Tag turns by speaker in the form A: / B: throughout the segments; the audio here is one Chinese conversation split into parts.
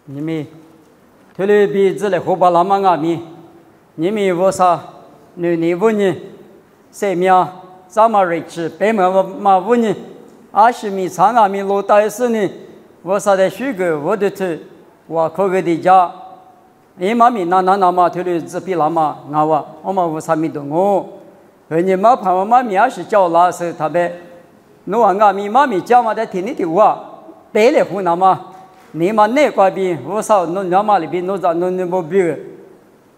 A: 你们推了鼻子来火把那么阿米，你们为啥你问你谁命咱们瑞士北嘛问你20米长阿米落大是呢？为啥在许个我的头我可个的家，因妈咪那嘛推了这比那么那我们为啥没动我？而你妈怕我妈咪也是叫拉是他呗，我阿米妈咪叫嘛在听你的话，白来湖那么。你嘛那块边，我操，侬那嘛里边侬咋侬不比个？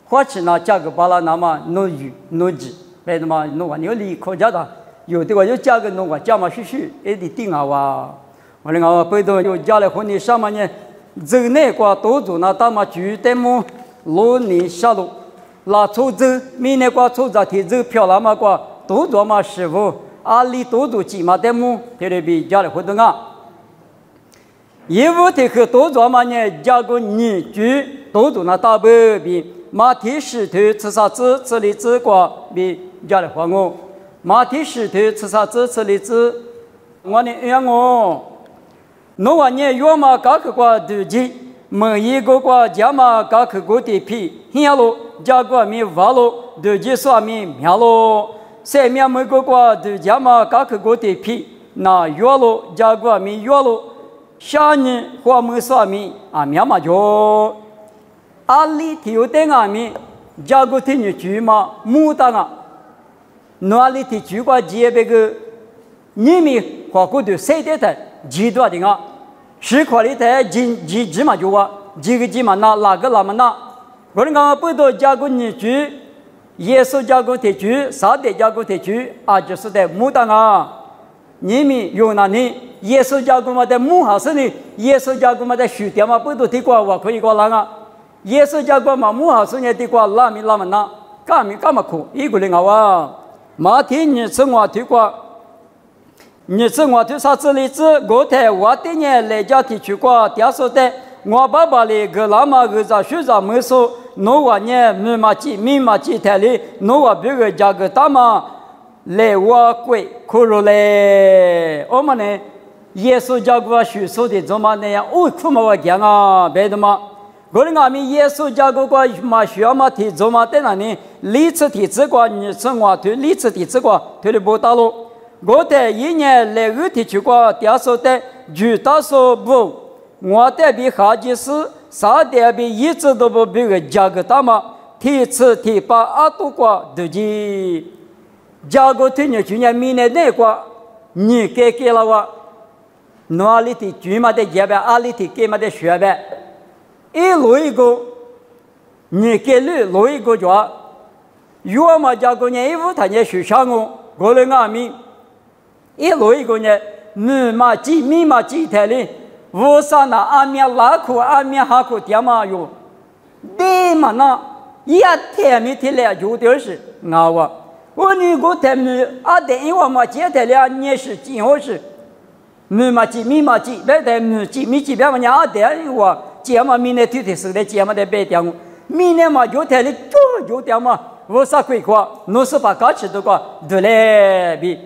A: 花钱那价格巴拉那么侬鱼侬鸡，别的嘛侬话你要离国家的，有的话有价格侬话价嘛虚，也得定啊哇！我那个背头有家来和你上嘛呢，走那块多走那大嘛住的么，路你下路，拉出走，明那块出咋提走票那么块多走嘛师傅，阿里多走几嘛的么，特别比家来活动啊。业务的和多做嘛呢？加个你居多做那大白比马蹄石头吃啥子？吃荔枝瓜比家里还我马蹄石头吃啥子？吃荔枝，我呢养我。侬话呢？要嘛搞去瓜土鸡，每一个瓜加嘛搞去过的皮，现咯加个米挖咯，土鸡说米苗咯，三面每个瓜都加嘛搞去过的皮，那药咯加个米药咯。下年花木说明阿苗嘛就阿里提有点阿米，加个天女猪嘛牡丹啊，哪里提猪瓜鸡那个你们花过的谁的台几多的啊？10块的台几嘛就话几个几嘛哪个嘛那，我们讲不多加个女猪，耶稣加个铁猪，啥的加个铁猪啊，就是的牡丹啊。你们有哪里？耶稣教过嘛的木哈是呢？耶稣教过嘛的书店嘛不都提过我可以过啷啊？耶稣教过嘛木哈是呢提过拉米拉嘛那干嘛苦？一个人啊！马天你生活提过，你生活提啥子例子？我台我的呢来家提去过，第二说的我爸爸哩个拉嘛个在学校没说，侬话呢密码记台里，侬话别个家个大嘛。来我鬼苦肉嘞！我们呢，耶稣教过许说的怎么那样？哦，苦嘛我讲啊，别的嘛。我们阿弥耶稣教过嘛需要嘛提怎么在那里？历次提这个你生活推历次提这个推的不大咯。我在一年来二提去过，第二说的举大说不，我在比哈吉斯啥的比一直都不比个价格大嘛？提次提把阿多个对的。加个天女去年明年那个你给了我，哪里的猪嘛的结呗，哪里的给嘛的学呗，一路一个你给路一个就，要么加个呢一五他呢学上我人阿米，一路一个呢密码记台里，我上那阿米拉苦阿米哈苦点嘛哟，对嘛那一天没提来就点是我。我女个台米阿等一晚嘛接台了年是几号是？密码记，别台米记别嘛伢等一晚接嘛明年推是的接嘛的别点，明年嘛就台里就点嘛，我啥鬼话？侬是把搞起的话，对嘞比，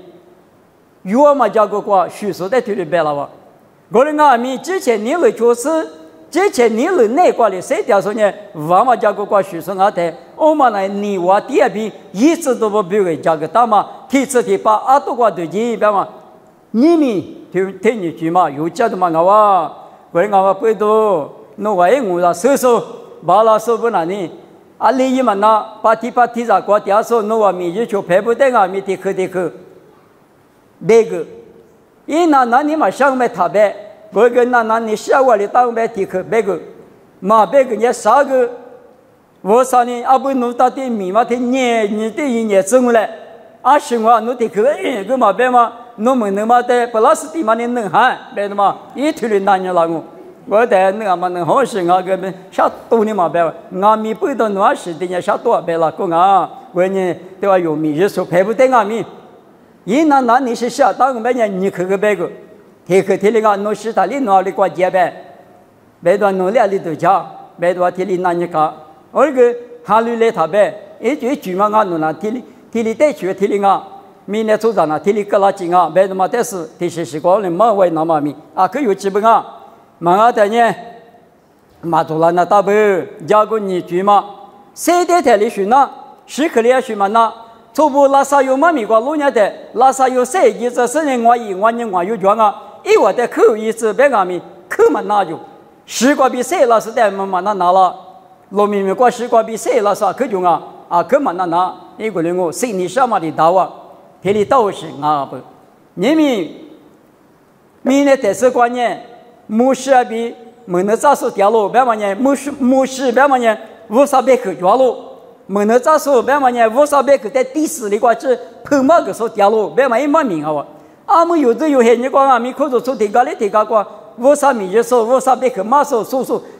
A: 有嘛叫个话，叙述的推的别了哇。我的阿米之前你来做事。之前你了那块里谁掉说呢？我们家个个叙述阿台，我们来你我第二遍一直都不比个价格大嘛，第次第把阿多个对几边嘛，你们听你句嘛，有价的嘛我不多，那我也我说，把那说不那呢，阿里一嘛那把提啥个第二说，那我明日就排不得啊，明天去，那个，那你嘛想买他呗。我跟那你下午里当白提克别个，马别个也啥个，我啥呢？阿不弄到的密码的你的一年怎么来？20万弄的个个马别嘛，弄么弄嘛的，不老是的嘛你弄喊别的嘛，一推的那年老我在那嘛弄好事啊个么下多的嘛别，阿米不到那时的也下多别了个啊，我呢对吧？有米日数排不得阿米，那你是下当白年你去个别个。提里个侬是他里哪里过节呗？别多侬俩里头家，别多提里那你个，我个哈里来他呗，一句嘛俺侬那提里带去提里个，明年组长那提里个拉紧啊，别多嘛但是提示光的马为那么米啊，可有基本啊，嘛的呢，马祖拉那大伯加个你句嘛，谁的台里去那，是可怜去嘛那，初步拉萨有妈咪个路年的，拉萨有谁一直是人我有讲啊，一我的口一直别个咪口嘛那就，十个比谁拉是的嘛那拿了，罗明明个十个比谁拉萨口中啊口嘛那拿，一个人我心里什么的大啊，这里都是啊不，你们明年的是观念，牧师啊比。没能咋说掉了，别么呢？牧师别么呢？无啥别去掉了，没能咋说别么呢？无啥别去在第四里挂去碰嘛个说掉了，别么一毛命啊！俺们有的有些你讲俺们可是说提高的提高过，无啥米就说无啥别去马说，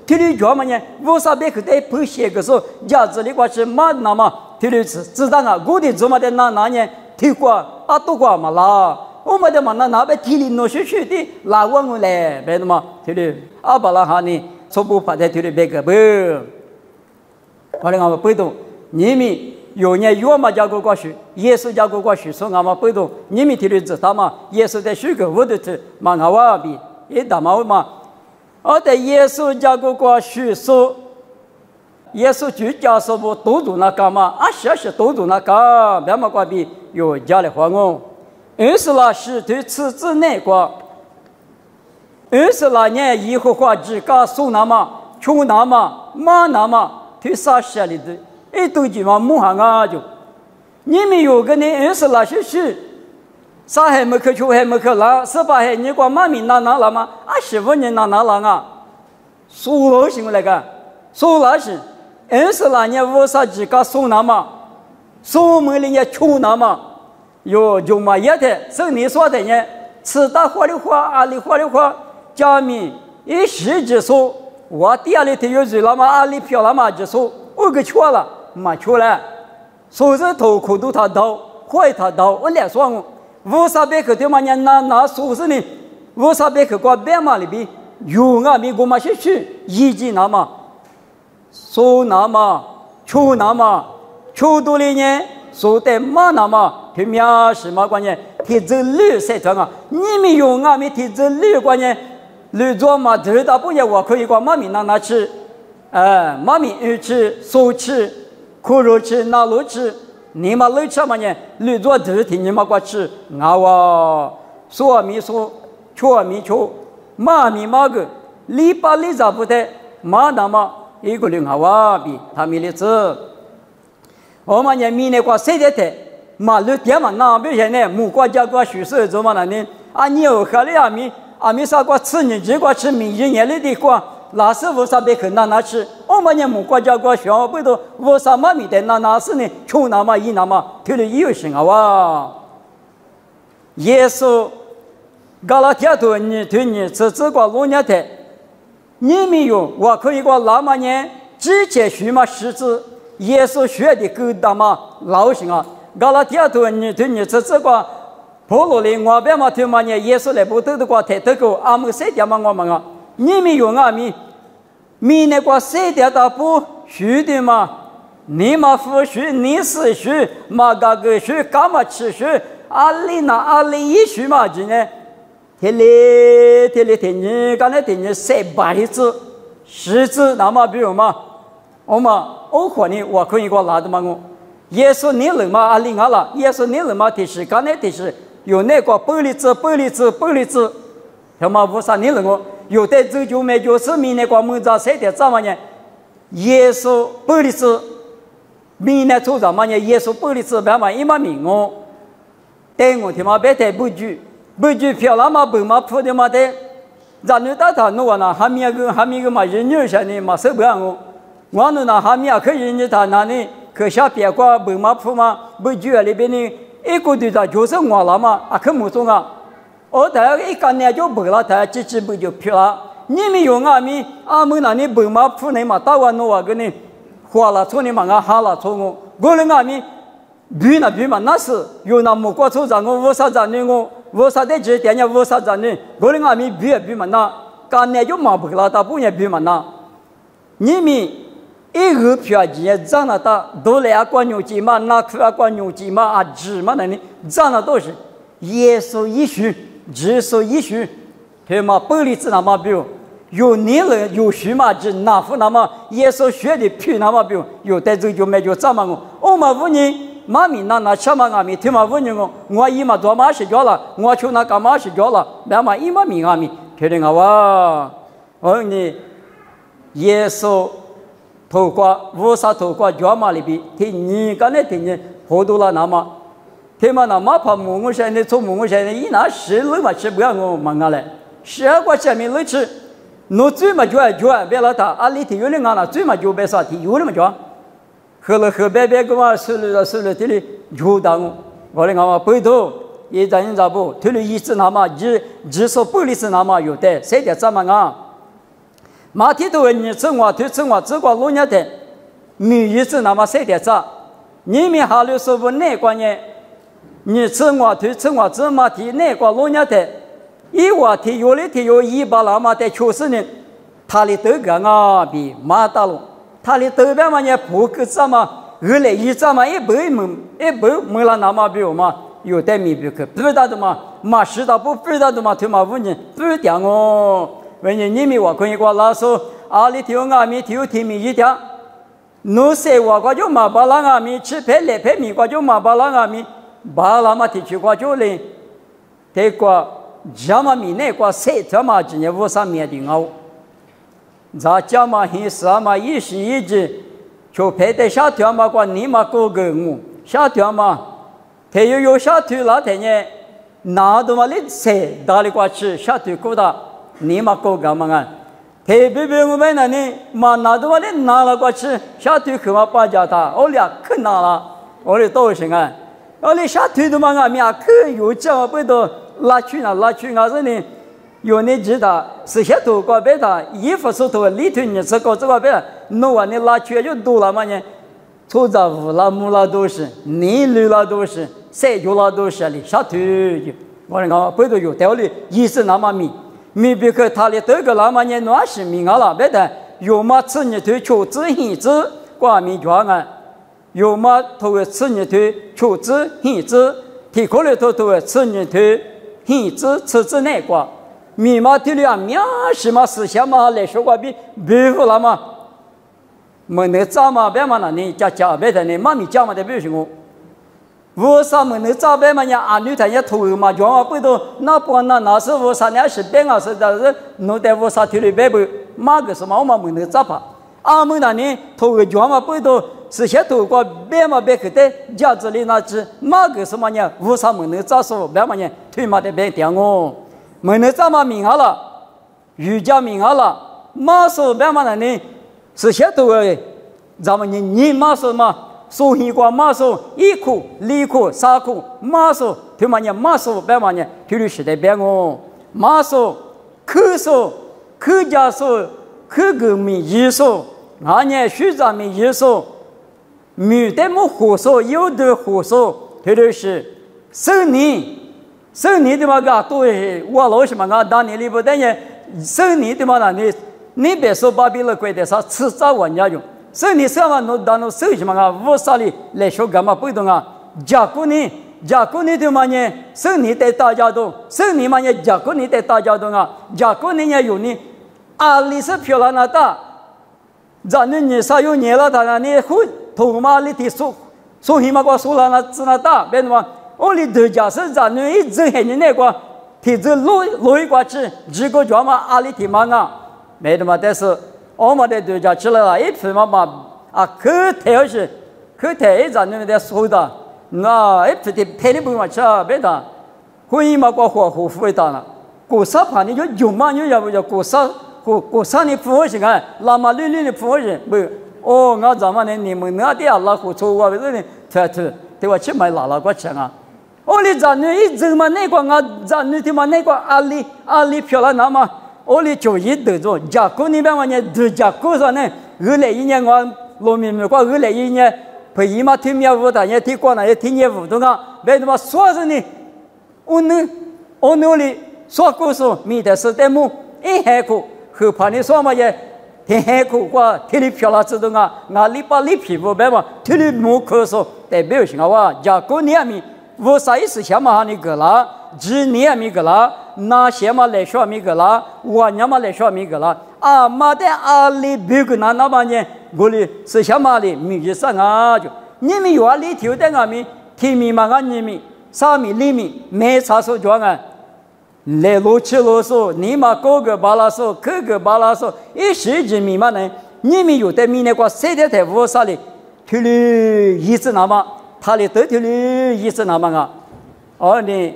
A: 体力脚么呢？无啥别去在碰鞋个说架子里挂去马那么体力知道啊？我的做么的那呢？体过都过嘛啦。我们的嘛那边体力弄出去的，拉我来，别的嘛体力把那哈呢，初步把这体力别个不，我们不懂，你们有年有嘛教过过去，耶稣教过过去，说俺们不懂，你们体力知道嘛？耶稣在许个我的是嘛俺娃比也打嘛嘛，而在耶稣教过过去说，耶稣就教说不多做那干嘛？是多做那干，别么关比有家里话我。24是对此之内过，24年以后话只搞苏那么、穷那么、马那么，对啥事里的，都就嘛木行啊就，你们有个呢24是，啥还没去穷还没去拿，18还你光马民拿了吗？15年拿了啊，苏老行来个，苏老是24年为啥只搞苏那么，苏门里也穷那么。有就嘛也的，是你说的呢？吃大火的话，阿里火的话，家民一时之说，我第二里头有水了嘛，阿里漂了嘛，就说我给错了，没错了，所以头苦都他刀，坏他刀，我来说我，为啥别去对嘛？人那说是呢？为啥别去过别嘛里边？有啊，咪我嘛去，一级那么，说那么，出那么，出多里呢？说的嘛那么。他们什么关键？提着绿色装啊！你们用俺们提着绿关键，绿做嘛？知道不？我可以管妈咪拿吃，妈咪吃，手吃，苦肉吃，拿肉吃，你们绿吃嘛呢？绿做只听你们过吃，我说咪说，错咪错，妈咪妈个，里巴里咋不得？妈那么一个人我比他们的子，我们呢米那个谁的的？马路点嘛那边现在木国家国许是怎么了呢？你有喝了阿米啥国吃你这个吃民营业里的国，那是为啥别去拿吃？我们呢木国家国学不都为啥嘛米的那是呢？穷那么一那么，听了有心啊哇！耶稣，加拉天图你对你这个路年的，你没有我可以过那么呢？直接学嘛识字，耶稣学的够大嘛老行啊！加拉天图你对你这个保罗里我别嘛对嘛呢？耶稣来不得的话太得够，阿们谁点嘛我们啊？你们有阿米那个谁点的不学的嘛？你嘛不学，你是学嘛？个学干嘛吃学？阿里一学嘛就呢？天你刚才天你300字10字那么比如嘛？我可能我可以给我拿的嘛我。耶稣你人嘛阿里阿了，耶稣你人嘛提示，刚才提示有那个玻璃字，他妈无啥你人我有的走就没就是米那个门子谁的怎么呢？耶稣玻璃字，米那做什么呢？耶稣玻璃字别嘛一嘛名哦，但我他妈别太不举漂亮嘛不嘛铺的嘛的，咱们大他弄那还没个嘛人牛些呢嘛受不了我那还没可以人家他那呢。可下别个不嘛铺嘛，不举里边呢，一个队长就是我了嘛，可没中啊。他一干呢就不了，他几不就漂了。你们有阿们那里不嘛铺呢嘛，打完弄个呢，花了错你嘛哈了错我人阿们比嘛那是有那么过错让我为啥让我为啥在这点呀为啥让你？我人阿们比嘛那干呢就嘛不了，他不也比嘛那，你们。一个票钱涨了大，都来管牛鸡嘛，那去管牛鸡嘛芝麻那里涨了都是，耶稣一许，耶稣一许，他妈玻璃子那么比如，有你了有许嘛子那副那么耶稣学的皮那么表有带走就没就怎么我们问你妈咪那什么阿咪听嘛问你我姨妈多嘛是叫了我去那干嘛是叫了别嘛姨妈咪阿咪确定啊我你耶稣透过无啥透过叫嘛里边听你刚才听你好多了那么听嘛那么怕母现在从母现在一拿十了嘛吃不要我忙啊嘞十个下面来吃侬最嘛就别了他阿里提有人啊最嘛就别啥提有人嘛就喝了喝白白个嘛收了这里就当我嘞我背头也在人家不提了一次那么只说不离是那么有的谁的怎么啊马蹄头你吃我推吃我只管路年的米一次那么谁的咋你们还有说不那关键你吃我推吃我只马蹄那管路年的一我提有的提有一把那么的90年，他的德个啊比马大龙，他的德边嘛也不个怎么，二来一怎么一不没了那么比我嘛有的米不可不知道的嘛，马知道不知道的嘛，他嘛问你不讲哦，问你们我可以过老说阿里提有阿米提有提米一条，侬说我过就马巴拉阿米吃配来配米过就马巴拉阿米，巴拉嘛提去过就嘞，这个。家嘛米那个谁他妈今年5-3年的熬，咱家嘛很少嘛一时一直就陪在下条嘛过你嘛过个我下条嘛，他有下条那天呢，拿到嘛哩谁打里过去下条过的你嘛过个嘛啊，他别我们那里嘛拿到嘛哩拿了过去下条去嘛把家他，我俩可拿了，我哩多少啊，我哩下条的嘛啊面可有讲不多。拉去啊！这里有你知道，是些头过别的，衣服是头里头你这个别，弄完你拉去就多了嘛呢？粗杂物啦、木啦都是，泥绿啦都是，晒脚啦都是的，下头就我讲不都有道理，意思那么米别个他的这个那么呢，那是米啊了别的，有嘛吃你头求知หิ子，挂米装啊，有嘛头吃你头求知หิ子，提过来头吃你头。หิ子吃子那个，米嘛提了面是嘛思想嘛来说话比别个了嘛，没那咋嘛别嘛那你家别的呢，妈咪家嘛的别什么，为啥没那咋别嘛呀？俺女谈也头嘛，讲嘛不都那不那是为啥呢？是别个是但是弄得为啥提了别不嘛个什么我嘛没那咋吧？俺们那呢头个讲嘛不都。是些头过别嘛别个的家子里那只嘛个什么呢？为啥没能咋说别嘛呢？推嘛的别点哦，没能咋嘛明好了，瑜伽明好了，嘛说别嘛呢？是些头哎，咱们你嘛说嘛，说一个嘛说1苦、2苦、3苦，嘛说推嘛呢？嘛说别嘛呢？推律师的别哦，嘛说可家说可个米一说，俺呢学长米一说。米的么胡说，有的胡说，特别是生你的嘛个都是我老什么个当年里不等于生你的嘛那你别说巴比伦贵的啥吃早晚家用，生你什么侬当侬生什么个无啥里来说干嘛不懂啊？假过你的嘛呢？生你在大家都生你嘛呢？假过你在大家都啊？假过你也有你阿里是漂亮那大，咱你啥有年了他那你会。头嘛里提说起码个说了那只那大，别嘛，我里头家是咱们一直很那个提着路一过去，几个家嘛阿里提嘛啊，没的嘛，但是我们的头家去了，一批嘛啊，可太是可太咱们在说的，那一批的太里不嘛吃别的，可以嘛个火会的了，过啥盘你就有嘛有要不要过啥你服务是看，那么绿的服务是不？哦，我咱们呢，你们那点老虎错我这里，对我去买拉个钱啊！我哩咱们一直嘛那个啊，咱们的嘛那个阿里漂亮那么，我哩就一得着，价格那边嘛呢，对价格上呢，2021年我农民们过2021年，陪伊嘛听业务的，也听过那也听业务的啊，为什么说是呢？我努力说故事，米的是得么？一海口后怕你说嘛也。天海口过，天里漂亮知道啊，俺里把里皮肤白嘛，天里木咳嗽代表性啊哇，价格你还没，我啥意思想嘛你个啦，几年没个啦，那些嘛来说米个啦，我娘嘛来说米个啦，啊妈的阿里别个那嘛呢，我哩是什么哩？米就上啊就，你们有阿里条的阿米，提米嘛阿你们，啥米里米没啥说讲啊。来罗吃罗说，你嘛各个巴拉说，各个巴拉说，一时之米嘛呢？你们有的米那个谁的在屋啥哩？推了一次那么，他哩得推了一次那么啊？哦呢，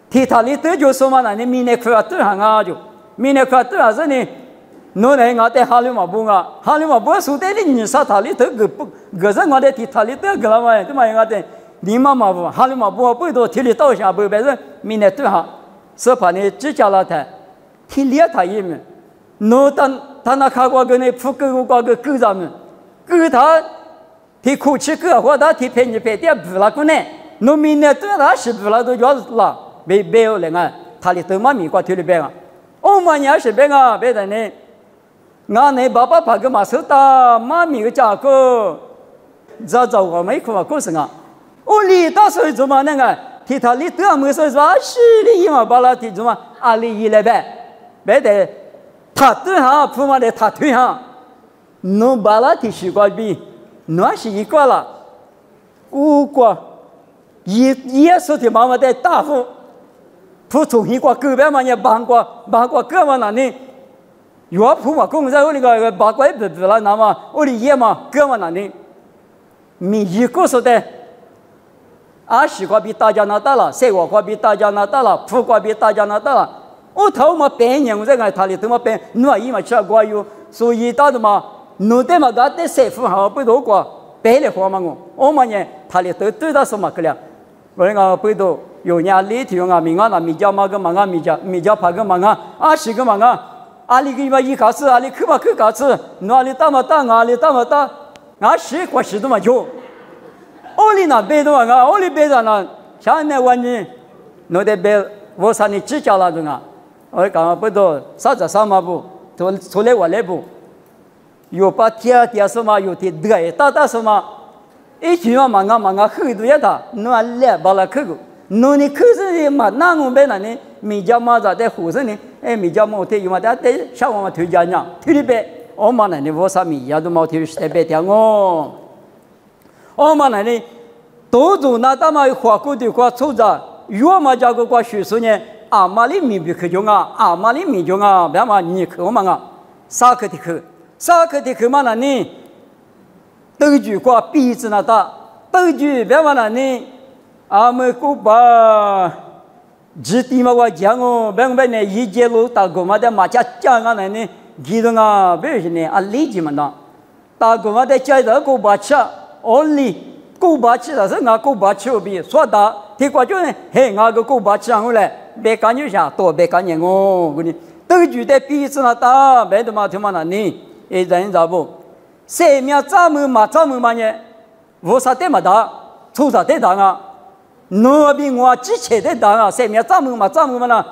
A: 提他哩得就说嘛呢？你米那块得行啊就，米那块得是呢？侬来我在哈里嘛不啊？哈里嘛不说的你啥他哩得个不？个人我在提他哩得个了嘛？怎么样的？你妈嘛不，哈里嘛不多提哩到下不别人米那得哈。是把你指甲拉他，听裂他一面，侬他那看过个那铺狗过个狗上面，狗他提哭泣狗或他提陪你陪点不拉个呢，侬明年对他是不拉都要拉，没有人啊，他里头嘛米瓜推里边啊，我们也是边啊，别的呢，俺那爸爸把个马手打，妈咪个家伙，找我没看过什么，我里大手怎么那个？提他里多没说说是的，因为把他提什么阿里一来呗，别的他对哈，普马的他对哈，侬把他提习惯比，那是一个了，五个，也说的妈妈的大夫，普通一个个别嘛也帮过个嘛那呢，有普马公在我那个八卦不了，那么我的爷嘛个嘛那呢，没一个说的。20块比大家拿到了，3块比大家拿到了，5块比大家拿到了。我头嘛半年我在俺他里头嘛半，侬伊嘛吃过有，所以到的嘛，侬的嘛他的师傅好不多过，白的话嘛我嘛呢他里头对他什么个了，我讲不多，有人里头啊米那米家嘛个嘛啊米家拍个嘛啊，20个嘛啊，阿里个嘛一考试，阿里去嘛去考试，侬阿里大嘛大，阿里大嘛大，10块10都嘛有。我里那别多啊，我里别的那，像那玩意，侬得别，我啥你指甲那种啊，我讲不多，啥子啥嘛不，出来我来不，有把天什么，有的大什么，一句话嘛很多呀他，侬啊来把那去个，侬你去是嘛，那我别那呢，米家嘛在在胡子呢，米家嘛推有嘛，但在下我们推家呢，推的别，我嘛那呢我啥米呀都冇推是别听我。我们那里都做那他妈花过的花出着，越嘛家个花学术呢，阿妈里米不去用啊，阿妈里米用啊，别嘛你去嘛啊，啥去嘛那呢？都句花鼻子那大，都句别嘛那呢？阿们古巴，只地嘛我讲哦，别呢一节路大个嘛的马家讲啊那呢，记得啊，别是呢啊理解嘛那，大个嘛的讲的古巴吃。only 古巴吃的是俺古巴吃比说的，提过就呢，嘿，俺个古巴吃上来，别干就下多别干人哦，我呢都觉得鼻子那大，别的嘛他妈那呢，人咋不？生命咱们嘛呢，我啥的嘛大，出啥的大啊？侬比我之前的大啊，生命咱们嘛呢，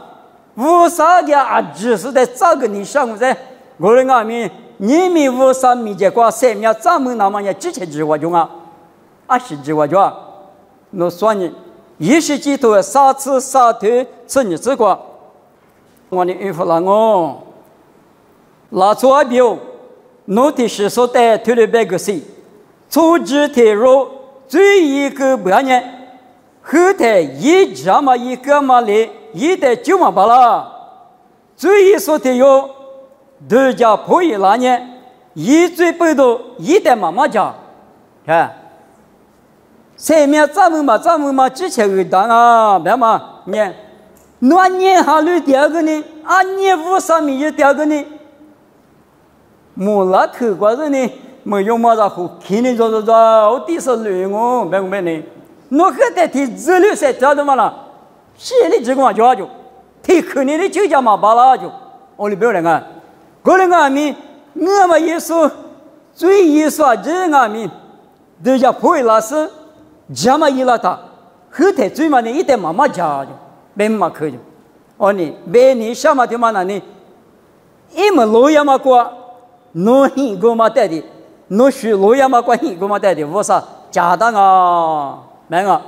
A: 我啥的啊，只是在这个你上在，我人阿弥。你们为啥没见过生命咱们那么也之前计划中啊？20计划中啊？侬说呢？1世纪头3次3头是你吃过？我的孕妇了哦，拉出阿表，侬的是说的推了别个谁？初级退入最一个半年，后台一家嘛一个嘛来，一代9嘛罢了，最一说的有。大家破译那年，一最不多一代妈妈讲，看，生命咱们嘛之前个当啊，别嘛，你，那年还有第二个呢，年5上面有第二个呢，没那头过的呢，没有嘛，然后看你我第是累我，别呢，我还得提资料才找的嘛啦，写的这个嘛就，提可能的就叫嘛罢了就，我里边人啊。个人阿弥，我们耶稣最耶稣这阿弥，大家破译老师，讲嘛伊拉他，后台最嘛呢一代妈妈讲的，没嘛可以，哦呢，别你什么地方呢？一么路亚嘛过，侬很过嘛带的，侬学路亚嘛过很过嘛带的，我说假的啊，没啊，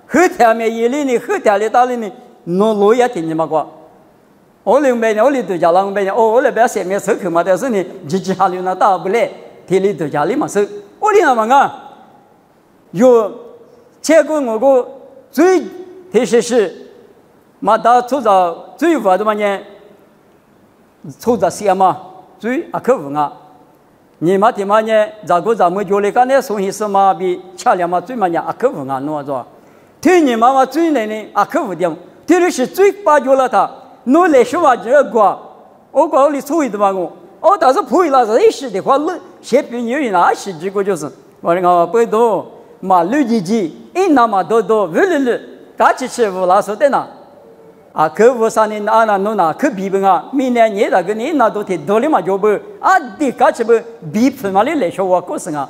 A: 后台面一里呢，后台里打里呢，侬路亚听你嘛过，我领白呢，我里头家郎白呢，我来不要前面手口嘛，但是呢，自己还留那打不来，体里头家里嘛手，我领那么啊，有结果我个最特别是，嘛到出着最晚的嘛呢，出着些嘛最啊可不啊，你嘛的嘛呢，咋个咱们就来干那送些什么比吃了嘛最嘛呢啊可不啊，喏着，听你妈妈最来呢啊可不的，特别是最把就了他。侬来说话这个，我讲你错的嘛我但是破了这一时的话，先别牛人那时结果就是，我那个不多马路几几，一那么多，赶紧吃无拉说的呢，啊，可无啥呢？那侬那可比不啊？明年你那个你那都提多了嘛就不啊，的赶紧不比不嘛的来说话过生啊，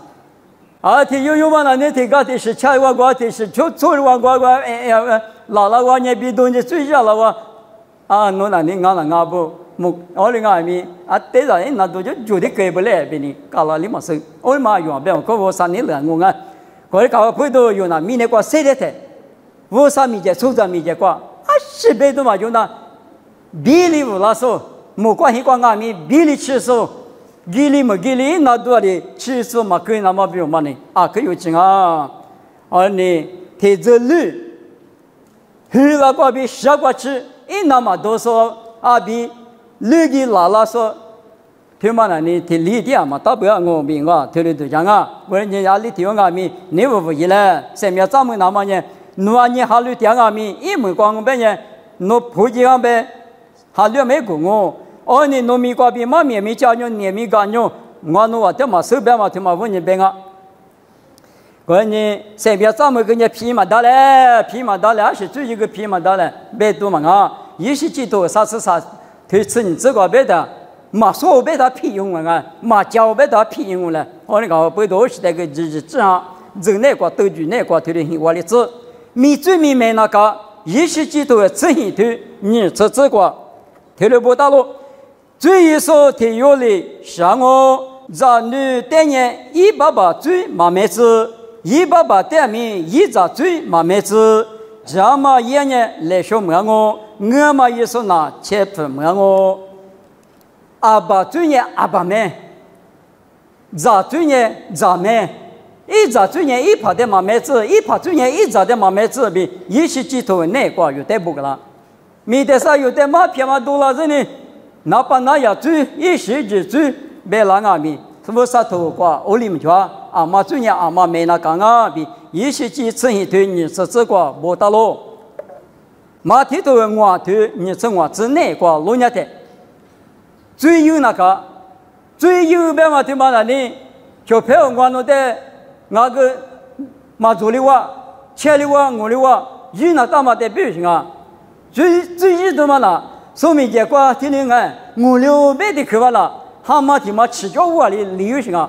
A: 啊，提有嘛那你提个提是吃我个提是做我个老了我呢比东西最少了我。啊，侬那你那不，我哩外面啊，对着人那都就得给不来，别你搞了你么事，我嘛用不了，可我3年了，我啊，我哩搞不到用那明年过谁的台，我啥米节收着米节过，啊，10倍多嘛用那，比例无拉说，没关系过外面比例吃说，给力那多的吃说嘛可以那么不用嘛呢，啊，可有钱啊，而你提着驴，去了过比下过吃。那么多说啊，比绿的拉说，听嘛呢？你听理的嘛，大不了我明啊，听你都讲啊，我人家里听我咪，你不一了，上面咱们那么呢，侬你哈绿听我咪，一没光别呢，侬普及俺别，哈绿没过我，你农民瓜比嘛面没加牛，年没干牛，我侬话他妈手边嘛他妈问你别啊。我呢，身边咱们跟人皮嘛大嘞，还是最一个皮嘛大嘞，别多嘛啊！一时几多啥，推吃你这个别的，马说别的皮用啊，马教别的皮用了。我那个不多是那个日啊，人那个都举那个推的我的字，米最米没那个，一时几多吃一推，你吃这个，推了不大路，最一说推有哩，像我让你当年188最马妹子。188点名一扎嘴嘛没子，这么一年来说么我嘛也说那切不么我，阿爸嘴呢阿爸没，扎嘴呢扎没，一扎嘴呢一拍的嘛没子，一拍嘴呢一扎的嘛没子比一时几头那个有点不个啦，没得啥有点嘛偏嘛多了人呢，哪把那呀嘴一时之嘴别啷个咪。什么啥头瓜？我里面去啊！阿妈最近阿妈没那干啊，比一时几吃一堆，你吃这个没得咯。马蹄头我头，你吃我吃那个老年的。最有那个，最有别嘛，对嘛那里，小朋友我弄的那个马祖的话，切的话，我的话，有那大嘛的表情啊。最有的嘛那，说明结果听听看，我六百的去完了。他妈的妈吃着我的理由性啊，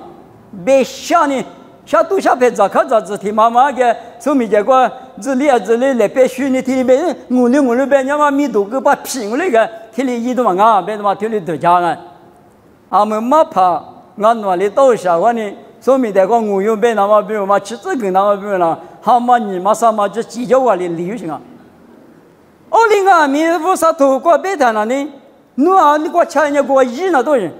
A: 别想呢，下都下别咋看咋子听妈妈个，说明结果这里来别学你听别人，我的别人嘛米多个把评那个听你一多嘛啊，别他妈听你都讲啊，俺们嘛怕俺那里到下我呢，说明这个我有别那么别嘛吃这个那么别了，他妈你妈啥嘛就计较我的理由性啊，我另外面不啥头过别谈了呢，侬啊你给我吃人家给我一那多人。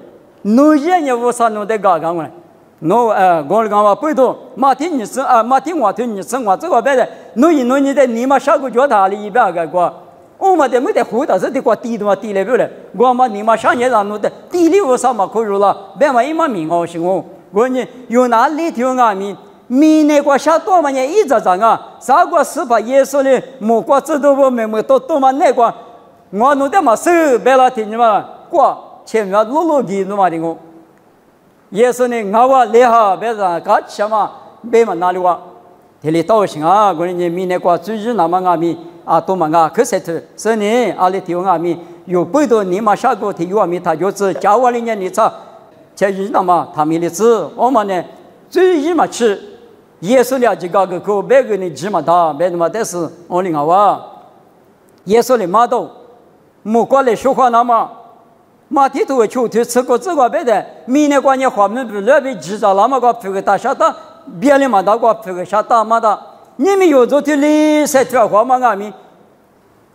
A: 侬现在我啥弄得搞干过来？侬我讲话不多，马天你生啊，马天我对你生我这个别的，侬你的你嘛下个脚踏里一边个过，我嘛的没得回答是的过地的嘛地来不了，我嘛你嘛上年让侬的地里我啥嘛可以了，别嘛一嘛命好行哦，我呢有哪里条啊米那个下多嘛呢一直涨啊，啥个司法耶稣呢，莫过这都不没多嘛那个，我弄的嘛手别了听你嘛过。前面路的弄嘛的我，也是呢，我厉害，别人搞什么，别嘛哪里话，这里倒行啊，我人家米那个最近那么阿米啊，多嘛啊，可是头，所以呢，阿里听阿米有不多你嘛下个听有阿米，他就是教我人家你查，才是那么他们的字，我们呢最近嘛吃，也是了几个口，别个你芝麻大，别他妈但是我领我，也是的马都，莫过来说话那么。马蹄头秋天吃过这个别的，明年过年花门不那边制造那么个这个大下大，别的嘛大个这个下大嘛的，你们有做的哩，才条花嘛阿米，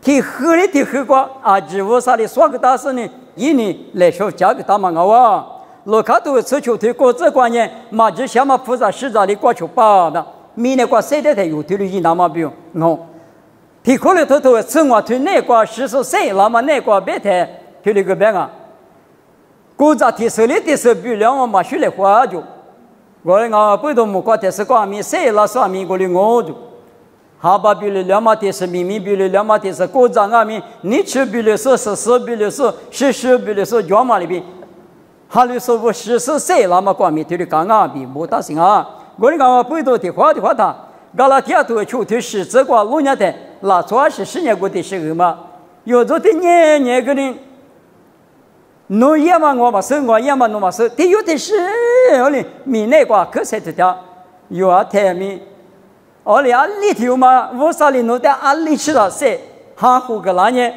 A: 提合理提合过啊，只无啥的说个大事呢，以你来说加个大忙啊！罗卡都此求推过这观念，马只想嘛菩萨实在的过求吧的，明年过谁的才有推的那么不喏，提可了头生活推那个实谁那么那个别太推了个别啊，国家提手里的手比两万嘛学来花就，我们不懂木瓜的是光明谁拉上面过的我就。哈巴比了两马的是秘密比了两马的是国家阿米，你去比了是比了是比了是脚马里边，哈里说我是谁那么光明对的刚阿比没大行啊！我们讲不多的话他，加拉提亚都求推是这个路年的，那主要是10年过的时候嘛，有做的年个人，侬也嘛我嘛生我也嘛侬嘛生，他有的是我哩米那个可谁的家，有啊台米。我哩阿里头嘛，我啥哩弄的阿里吃了噻，哈胡个那呢？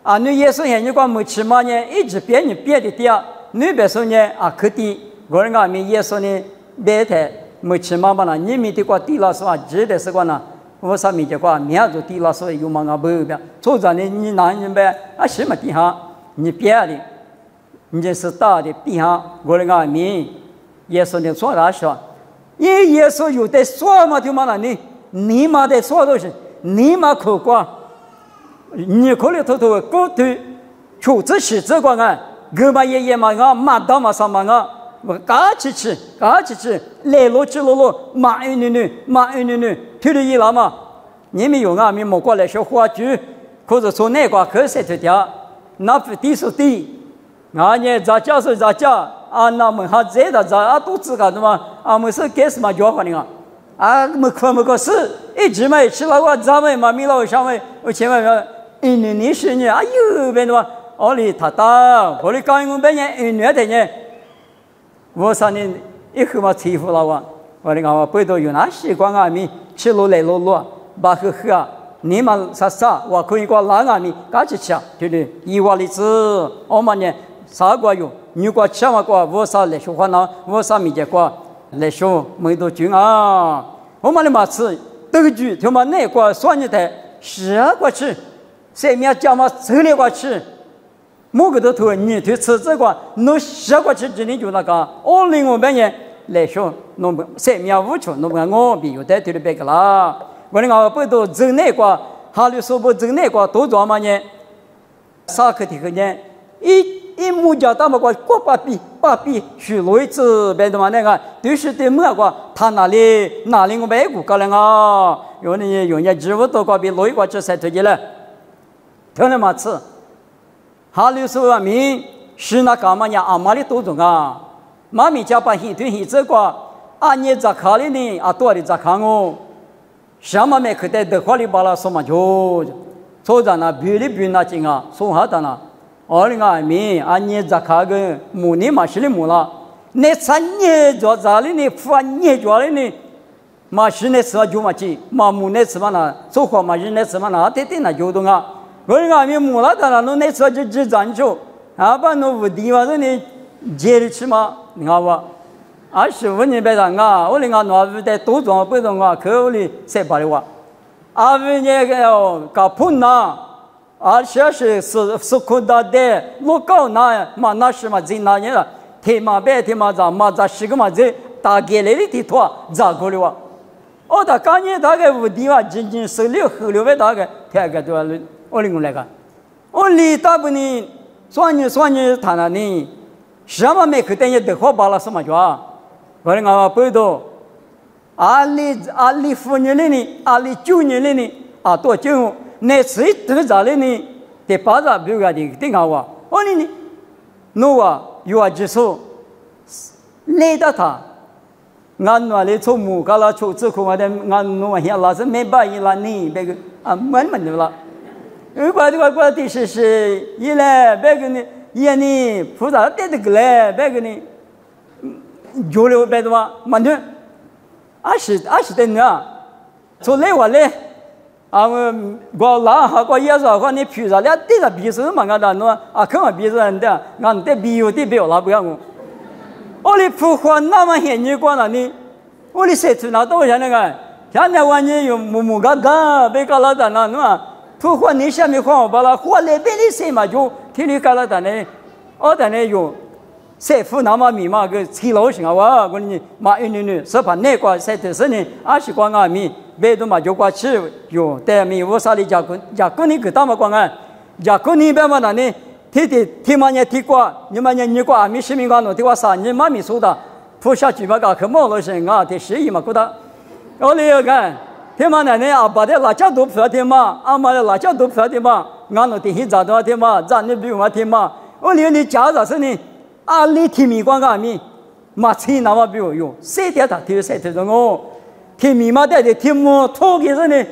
A: 啊，你耶稣现你讲没吃嘛呢？一直变的点，你别说呢啊，可的，我人家没耶稣呢，别太没吃嘛嘛啦，你没的话地老说值得是个呢？我啥没的话，面就地老说有嘛个不别，做着呢你男人呗，啊什么地方？你别的，你这是大的地方，我人家没耶稣呢说啥说？耶稣有的说嘛就嘛了你嘛的说都是你嘛口瓜，你口里头过头，出这是这个啊，哥嘛爷爷嘛啊，马到嘛上嘛啊，我嘎起吃，来路去路，马一女，推了一老嘛，你们有啊，你莫过来说话剧，或者从那个可谁去掉，那不地是地，啊你咋叫是咋叫。啊，那么还这的在啊，都自个的嘛，啊，没事干什么叫唤的啊？没可是，一直没吃了我咱们嘛，米老上面我前面说，你是你，哎呦，别的嘛，我哩他打，我哩刚我半年女的呢，我啥呢？一口嘛欺负了我哩讲我背头有那习惯啊，咪吃路来路，把喝啊，你们啥，我可以过拿啊咪，赶紧吃，对不对？一碗里子，我们呢啥个有？如果吃嘛过，我啥来说话呢？我啥没结果来说没多久啊！我们的马吃德剧，他妈那个算你的10个吃，谁面叫嘛10个吃，某个都头你去吃这个，侬10个吃今天就那个，2005年来说，侬谁面无处，侬看我比有的对的别个啦。我的讲不都走那个，哈里说不走那个都做嘛呢？啥课题个呢？一木匠他们个过把臂许位置别的嘛那个，就是对么个他哪里我白骨个了啊？有人植物都个比累个这才推进了，听了嘛吃，哈里说啊明是那干嘛呀？阿妈的多种啊，妈咪家把这个啊你咋看的呢？啊多的咋看哦？什么没可得的话里巴拉说嘛就，做着那比例那劲啊，说好的呢。我哩讲明啊，你咋看个母呢嘛是哩母了？那3年做咋哩呢？父年做哩呢？嘛是那吃就嘛去，嘛母那吃嘛那，做活嘛人那吃嘛那，对那就动啊。我哩讲明母了的了，侬那吃就咱就，啊把侬屋地话你接里吃嘛，你看不？25年别当啊，我哩讲侬屋在多种不同啊，可屋里谁把的话？啊屋那个要搞碰呐。而且是困难的，我搞那嘛那是嘛真那样，天嘛白天嘛咋是个嘛这大概来的地图咋过的哇？我大概大概屋地哇，仅16后6万大概大概多少？我领过来个，我里大部分算你谈了呢，什么没可等于得好巴拉什么叫？我领我不多，阿里4年了呢，阿里9年了呢，啊多久？那谁得咋了呢？得把这比如讲的定好啊！我呢，侬啊有啊技术，累得他，俺那里从木嘎拉出这空啊的，俺侬啊现老是没办法了呢，别个啊慢的了。如果的是一来别个呢，也呢菩萨带的个来，别个呢，有了别的话，慢点，20的呢，从来我来。啊，我拉哈个也是话，你皮啥了？对着鼻子嘛，俺那侬啊，看我鼻子人的，俺对鼻有对表拉不要我。我哩不换那么些年过了呢，我哩谁去拿多少那个？现在我呢有木个被搞老的那侬啊，不管你下面看我把了，或那边的谁嘛就听你讲了的呢，的呢有谁付那么密码个七楼行啊？我你嘛你是把那个谁的是呢？20光米，别的嘛就过去有但米我啥的家公你个大嘛光啊，家公你别嘛那呢？提嘛呢提过，你嘛呢你过米10米光喏，提过3年嘛米数的，不下去嘛个可毛了是啊，提11嘛过的，我那个。天嘛呢？阿爸的辣椒都不要天嘛，阿妈的辣椒都不要天嘛，俺那天咋都天嘛，咱那比我天嘛。我连你家咋是呢？阿里天米光个米，嘛钱那么比我用，谁的他丢谁的中哦？天米嘛的天么托给是呢？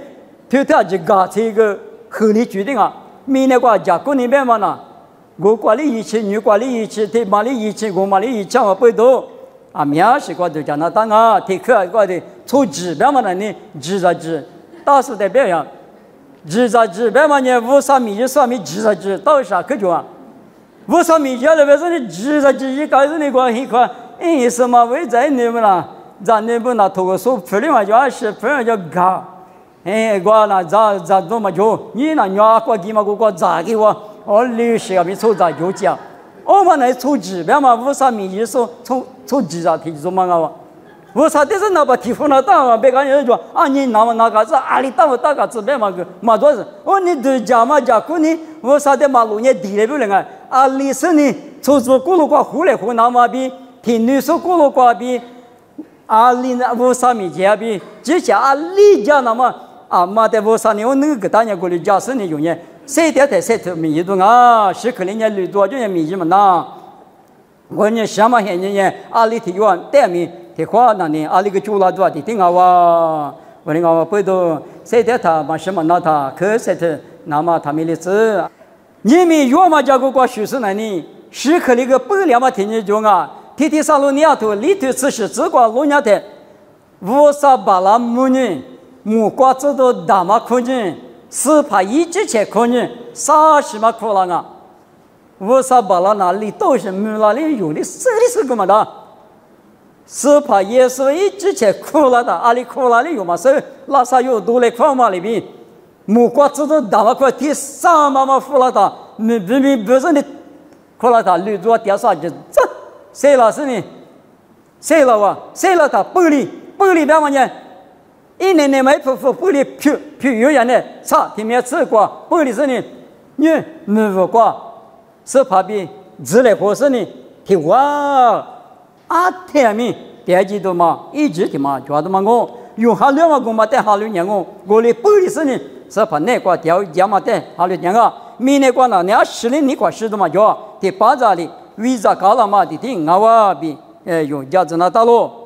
A: 丢他就搞这个合理决定啊！米那个家过那边嘛呢？我管理一切，你管理一切，他管理一切，我管理一切，我不多。啊，面试过就讲那当啊，提课过的出指标嘛呢？指着指，大数代表呀，指着指标嘛呢？53米1米指着指，到啥可就啊？53米下来，为什么指着指一开始那个一块，因什么为在那么啦？咱那不拿头个手풀리嘛就20分就搞，我那咋多嘛就你那鸟过几嘛个咋给我？20个米出咋就讲。我们来出指标嘛，53米1出指着提做嘛个，53的是那把提分了大嘛，别个人说啊你那个是阿里大个指标嘛个嘛多是，你对家嘛家过呢，53的马路呢地来不了啊，阿里是呢出咕噜瓜湖来湖那么比，提女手咕噜瓜比，阿里那53米家比，只下阿里家那么啊嘛的53呢，我那个大家过来家是呢用呢。谁的在谁头米多啊？是可能人家绿多就人米么呐？我呢什么现在阿里提完带米提花那呢？阿里个猪拉多的顶啊哇！我那个不都谁的他嘛什么那他可谁的那么他没的子？你们要么叫个学生那呢？是可那个不了嘛？听你讲啊！提上路你头里头只是只管路伢的，58拉木呢？木瓜子都大嘛可呢？是怕一直前可能30嘛可能啊，58了哪里都是没哪里有的，这里是干嘛的？是怕耶稣一直前哭了的，阿里哭哪里有嘛？是拉萨有多来哭嘛里边，木瓜子都大嘛哭，第3嘛哭了的，不是你哭了的，绿多第啥就这谁了是呢？谁了哇？谁了他玻璃边嘛呢？一年买玻璃皮有人的差，里面吃过玻璃是呢，你没有过，是怕比自来火是呢，提哇天米电机的嘛，一直的嘛，觉得嘛我用下2个嘛，带下6年我的玻璃是呢，是怕那个掉价嘛带下6年啊，明年过了10年你块10的嘛就，第8家里为啥搞了嘛的听我比用价值那大咯。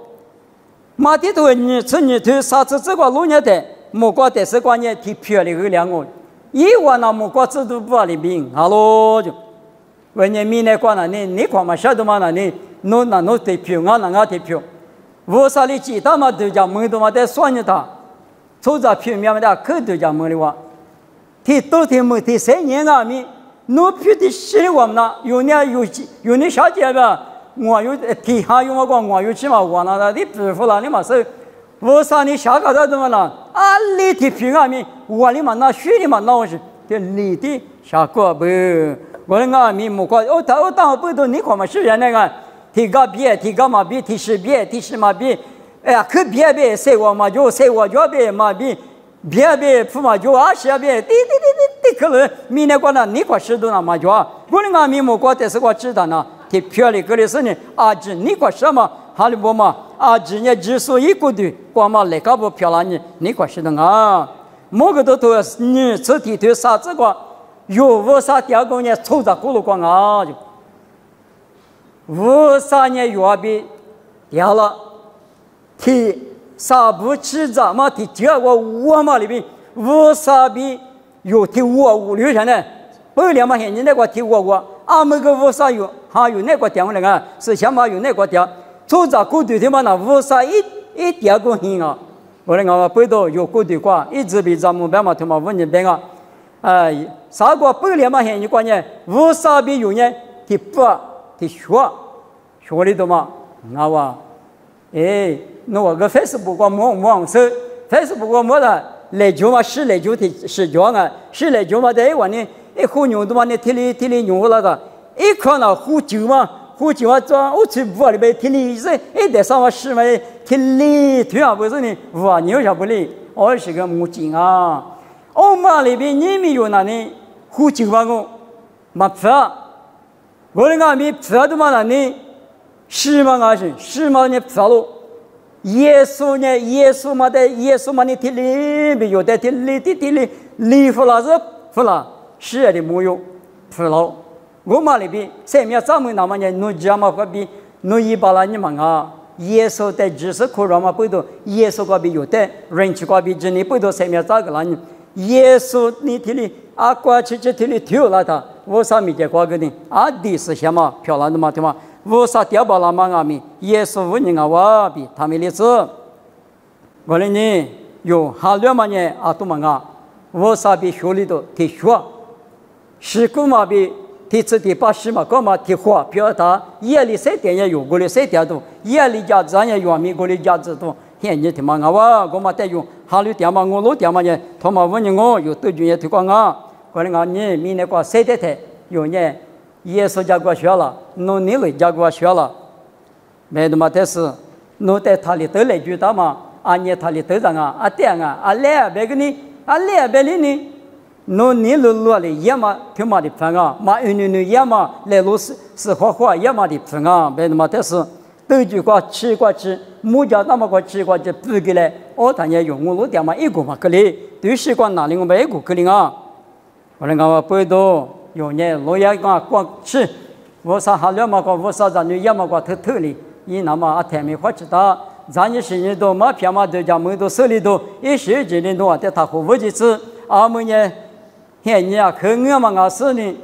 A: 马地头你头啥子这个路年的，木瓜的是关键提漂亮个两个，一万那木瓜子都不里边，哈喽就，为你明年过了你看嘛晓得嘛那你弄得漂啊那得漂，我啥里记得嘛都叫门都嘛得算着他，抽着漂面嘛的可都叫门的话，提多提门提3年啊米，弄漂的10万那有你小姐吧。我有提下有我讲我有去嘛，我那的支付了你嘛是，我啥你下个怎么了？啊，你提平安米，我你嘛那学你嘛那我是，这你的下个不？我那个米木瓜，我当不都你看嘛是人那个提个别，提个嘛别，提10嘛别，哎呀可别谁我嘛就谁我就别嘛别付嘛就20别，滴可能明年过了你块10多那嘛就，我那个米木瓜但是我知道呢。提漂亮个的是呢，阿只你块什么？哈利波嘛，阿只呢只说一个的，光嘛那个不漂亮呢，你块是的啊。某个都你这提头啥子个，有我啥第二个呢？抽着咕噜光啊就，我啥呢？药比掉了，提啥不吃着嘛？提第二个我嘛里边，我啥比有提我5、6天呢？不2嘛现在那个提我。阿们个乌沙有，还有那个点那个，是想嘛有那个点，做着古队的嘛那乌沙一点个hin啊，我那个背到有古队瓜，一直比咱们别嘛他妈5年边啊，啥个8年嘛现你关键乌沙比有呢，提不提学里头嘛，那哇，那我个 Facebook 个忙是 Facebook 个么的，来就嘛是来就的是叫啊，是来就嘛的话呢，胡牛的嘛呢，天里牛那个，看到胡酒嘛。胡酒啊，装我去屋里边天里是，得上我是嘛，天里对啊，不是呢，屋牛下不里，我是个母亲啊，我妈里边你们有那呢，胡酒嘛我，没法，我那个没法的嘛那呢，是嘛我是嘛呢法喽，耶稣嘛的，耶稣嘛呢天里边有的天里服了是服了，是的没有服了。我嘛里边，前面咱们那么呢，侬家嘛隔壁，侬一把啦你嘛啊，耶稣在知识课上嘛背到，耶稣隔壁有的，人去隔壁真的背到前面咋个啦呢？耶稣你听里啊，过去听里跳了他，我啥没见过个呢？啊，第四些嘛漂亮的嘛对吗？我啥掉把啦嘛啊咪，耶稣问人啊哇比他们例子，我嘞呢有哈两嘛呢啊都嘛啊，我啥比学里头提学，是个嘛比。第七第八十嘛，干嘛提花表达？夜里3点也有，我里3点多，夜里家咱也有，美国里家子多。现在他妈我我嘛得用，哈里点嘛我老点嘛呢，他妈问我有对军也推广啊，过来俺你明年过3点台有呢，耶稣家过学了，农历里家过学了，没他妈的是，侬在他里头来句的嘛，俺也他里头上啊，啊点啊，啊来别个呢，啊来别里呢。侬你路里也嘛挺嘛的分啊，嘛你也嘛来路是花也嘛的分啊，别的嘛但是都句话吃过吃，木家那么个吃过就不给来，我谈也用我路点嘛一个嘛可里，对习惯哪里我们一个可里啊，我那个不多有呢，路也讲光吃，我啥好了嘛个我啥子女也嘛个偷里，伊那么啊台面花知道，咱也是你都嘛偏嘛都家门都手里头，一时间的都啊在他和我去吃，俺们呢。现你啊，可我嘛我是呢，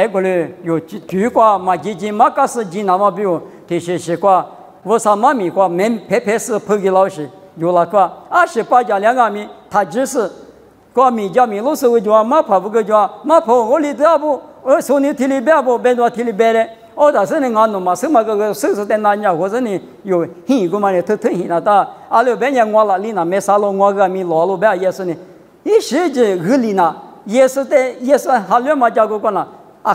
A: 过来有句话嘛，嘛个是那么比如这些习惯，我上妈咪话，拍是拍给老师，有那个28家2个米，他只是个米家米老师会讲，嘛跑不个讲，嘛跑我里头不，我说你体里边不，别多体里边嘞，但是呢，俺弄嘛什么个手在哪样，或者呢有很个嘛呢，偷很那的，那边人我那里那没啥了，我个米老路边也是呢，一时间河里呢。也是哈了嘛家个个啦，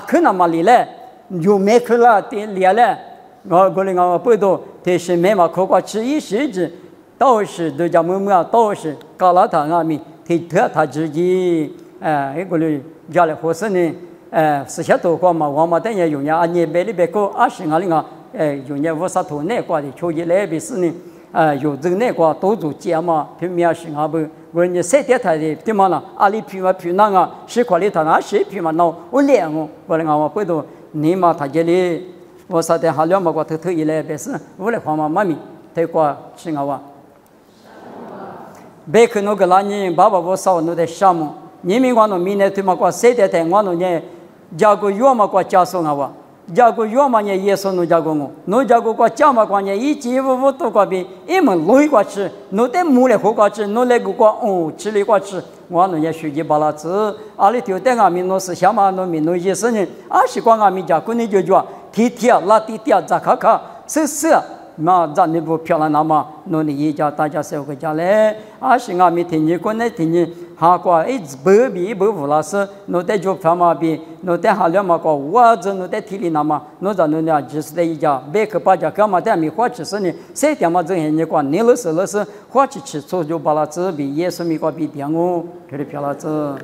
A: 可能嘛里来，有没去了的来了，我过来我不多，但是没嘛考过吃一时子，都是都叫么么都是搞了他阿米，他自己过来家里合适呢，私下头过嘛，我嘛等于用呀，你别里别个20里啊，用呀50头那挂的，秋季来别是呢，有这个那挂多做节嘛，平面是阿不。我你3点台的对嘛啦？阿里皮嘛皮那个10块里头啊，10皮嘛孬，我两个，我来我不多，你嘛他这里，我啥的还2毛个头一来，别是我来花嘛妈咪，太过吃我哇。别去那个那你爸爸我少那的项目，你们光那明年对嘛过3点台，我那呢，加个月嘛过加送我哇。加个月嘛呢，耶稣侬加个我，侬加个个加嘛关呢，一季5多个币，一门累过吃，侬得木来活过吃，侬来个吃里过吃，我侬也学习巴拉子，阿里头等阿米侬是想嘛侬米侬也是呢，习惯阿米加个你就叫天天拉地天扎卡卡，是。嘛，咱那部漂亮那么，侬你一家大家社会家嘞，是阿米听你讲呢，听你哈过一不无老师，侬得就反嘛比，侬得哈了嘛个，我这侬得体力那么，侬咱侬俩就是在一家，别去把家干嘛的米花吃是呢，3点嘛这些你讲，你老是花去吃，做就把那子比耶稣米个比点哦，这里漂亮子。